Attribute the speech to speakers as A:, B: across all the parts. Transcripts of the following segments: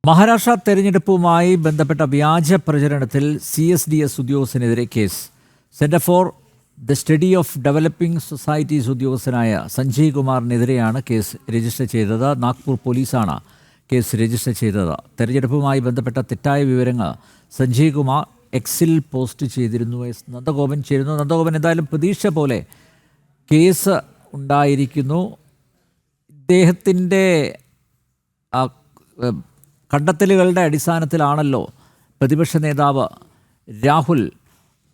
A: മഹാരാഷ്ട്ര തെരഞ്ഞെടുപ്പുമായി ബന്ധപ്പെട്ട വ്യാജ പ്രചരണത്തിൽ CSDS ഉദ്യോഗസ്ഥനെതിരെ case. Center for the study of developing societies ഉദ്യോഗസ്ഥനായ സഞ്ജയ് കുമാറിനെതിരെയാണ് കേസ് രജിസ്റ്റർ ചെയ്തത്. നാഗ്പൂർ പോലീസാണ് കേസ് രജിസ്റ്റർ ചെയ്തത്. തെരഞ്ഞെടുപ്പുമായി ബന്ധപ്പെട്ട തെറ്റായ വിവരങ്ങൾ സഞ്ജയ് കുമാർ എക്സിൽ പോസ്റ്റ് ചെയ്തിരുന്നു. നന്ദഗോപൻ ചേരുന്നു. നന്ദഗോപൻ, എന്തായാലും പ്രതീക്ഷ പോലെ കേസ് ഉണ്ടായിരിക്കുന്നു. ഇദ്ദേഹത്തിൻ്റെ കണ്ടെത്തലുകളുടെ അടിസ്ഥാനത്തിലാണല്ലോ പ്രതിപക്ഷ നേതാവ് രാഹുൽ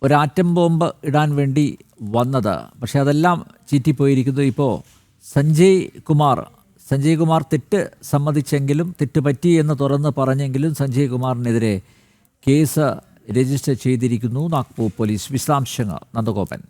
A: ഒരാറ്റം ബോംബ് ഇടാൻ വേണ്ടി വന്നത്. പക്ഷേ അതെല്ലാം ചീറ്റിപ്പോയിരിക്കുന്നു. ഇപ്പോൾ സഞ്ജയ് കുമാർ തെറ്റ് സമ്മതിച്ചെങ്കിലും, തെറ്റ് പറ്റി എന്ന് തുറന്ന് പറഞ്ഞെങ്കിലും സഞ്ജയ് കുമാറിനെതിരെ കേസ് രജിസ്റ്റർ ചെയ്തിരിക്കുന്നു നാഗ്പൂർ പോലീസ്. വിശദാംശങ്ങൾ നന്ദഗോപൻ.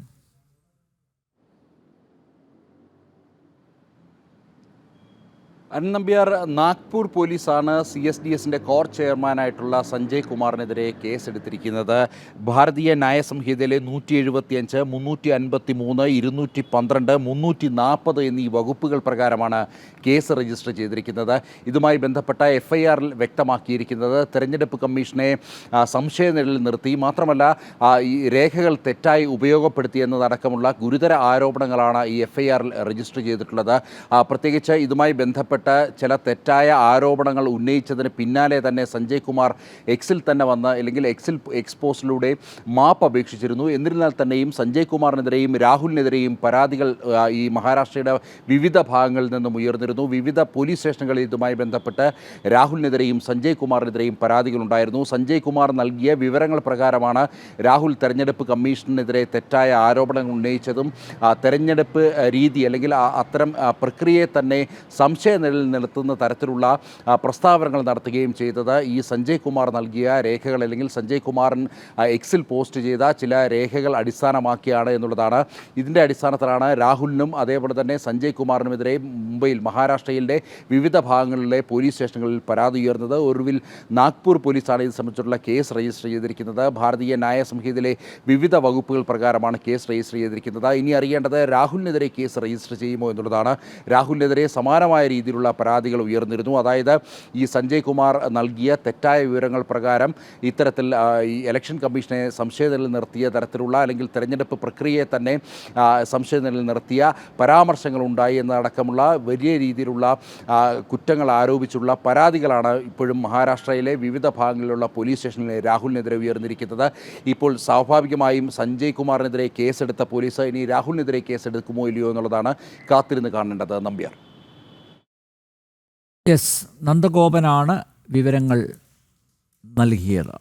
B: നമ്പ്യാർ, നാഗ്പൂർ പോലീസാണ് CSDSന്റെ കോർ ചെയർമാനായിട്ടുള്ള സഞ്ജയ് കുമാറിനെതിരെ കേസെടുത്തിരിക്കുന്നത്. ഭാരതീയ ന്യായ സംഹിതയിലെ 175, 353, 212, 340 എന്നീ വകുപ്പുകൾ പ്രകാരമാണ് കേസ് രജിസ്റ്റർ ചെയ്തിരിക്കുന്നത്. ഇതുമായി ബന്ധപ്പെട്ട FIRൽ വ്യക്തമാക്കിയിരിക്കുന്നത് തെരഞ്ഞെടുപ്പ് കമ്മീഷനെ സംശയനിഴലിൽ നിർത്തി, മാത്രമല്ല ഈ രേഖകൾ തെറ്റായി ഉപയോഗപ്പെടുത്തി എന്നതടക്കമുള്ള ഗുരുതര ആരോപണങ്ങളാണ് ഈ FIRൽ രജിസ്റ്റർ ചെയ്തിട്ടുള്ളത്. പ്രത്യേകിച്ച് ഇതുമായി ബന്ധപ്പെട്ട ചില തെറ്റായ ആരോപണങ്ങൾ ഉന്നയിച്ചതിന് പിന്നാലെ തന്നെ സഞ്ജയ് കുമാർ എക്സിൽ തന്നെ വന്ന്, അല്ലെങ്കിൽ എക്സ്പോസിലൂടെ മാപ്പ് അപേക്ഷിച്ചിരുന്നു. എന്നിരുന്നാൽ തന്നെയും സഞ്ജയ് കുമാറിനെതിരെയും രാഹുലിനെതിരെയും പരാതികൾ ഈ മഹാരാഷ്ട്രയുടെ വിവിധ ഭാഗങ്ങളിൽ നിന്നും ഉയർന്നിരുന്നു. വിവിധ പോലീസ് സ്റ്റേഷനുകളിൽ ഇതുമായി ബന്ധപ്പെട്ട് രാഹുലിനെതിരെയും സഞ്ജയ് കുമാറിനെതിരെയും പരാതികളുണ്ടായിരുന്നു. സഞ്ജയ് കുമാർ നൽകിയ വിവരങ്ങൾ പ്രകാരമാണ് രാഹുൽ തെരഞ്ഞെടുപ്പ് കമ്മീഷനെതിരെ തെറ്റായ ആരോപണങ്ങൾ ഉന്നയിച്ചതും തെരഞ്ഞെടുപ്പ് രീതി അല്ലെങ്കിൽ അത്തരം പ്രക്രിയയെ തന്നെ സംശയനിഴലിൽ നിർത്തുന്ന തരത്തിലുള്ള പ്രസ്താവനകൾ നടത്തുകയും ചെയ്തത് ഈ സഞ്ജയ് കുമാർ നൽകിയ രേഖകൾ, അല്ലെങ്കിൽ സഞ്ജയ് കുമാറിൻ എക്സിൽ പോസ്റ്റ് ചെയ്ത ചില രേഖകൾ അടിസ്ഥാനമാക്കിയാണ് എന്നുള്ളതാണ്. ഇതിൻ്റെ അടിസ്ഥാനത്തിലാണ് രാഹുലിനും അതേപോലെ തന്നെ സഞ്ജയ് കുമാറിനുമെതിരെ മുംബൈയിൽ, മഹാരാഷ്ട്രയിലെ വിവിധ ഭാഗങ്ങളിലെ പോലീസ് സ്റ്റേഷനുകളിൽ പരാതി ഉയർന്നത്. ഒടുവിൽ നാഗ്പൂർ പോലീസാണ് ഇത് സംബന്ധിച്ചുള്ള കേസ് രജിസ്റ്റർ ചെയ്തിരിക്കുന്നത്. ഭാരതീയ ന്യായ സംഹിതയിലെ വിവിധ വകുപ്പുകൾ പ്രകാരമാണ് കേസ് രജിസ്റ്റർ ചെയ്തിരിക്കുന്നത്. ഇനി അറിയേണ്ടത് രാഹുലിനെതിരെ കേസ് രജിസ്റ്റർ ചെയ്യുമോ എന്നുള്ളതാണ്. രാഹുലിനെതിരെ സമാനമായ രീതിയിലുള്ള പരാതികൾ ഉയർന്നിരുന്നു. അതായത് ഈ സഞ്ജയ് കുമാർ നൽകിയ തെറ്റായ വിവരങ്ങൾ പ്രകാരം ഇത്തരത്തിൽ ഈ ഇലക്ഷൻ കമ്മീഷനെ സംശയനിഴലിൽ നിർത്തിയ തരത്തിലുള്ള, അല്ലെങ്കിൽ തെരഞ്ഞെടുപ്പ് പ്രക്രിയയെ തന്നെ സംശയനിഴലിൽ നിർത്തിയ പരാമർശങ്ങൾ ഉണ്ടായി എന്നതടക്കമുള്ള വലിയ രീതിയിലുള്ള കുറ്റങ്ങൾ ആരോപിച്ചുള്ള പരാതികളാണ് ഇപ്പോഴും മഹാരാഷ്ട്രയിലെ വിവിധ ഭാഗങ്ങളിലുള്ള പോലീസ് സ്റ്റേഷനിലെ രാഹുലിനെതിരെ ഉയർന്നിരിക്കുന്നത്. ഇപ്പോൾ സ്വാഭാവികമായും സഞ്ജയ് കുമാറിനെതിരെ കേസെടുത്ത പോലീസ് ഇനി രാഹുലിനെതിരെ കേസെടുക്കുമോ ഇല്ലയോ എന്നുള്ളതാണ് കാത്തിരുന്ന് കാണേണ്ടത്. നമ്പ്യാർ.
A: നന്ദഗോപനാണ് വിവരങ്ങൾ നൽകിയത്.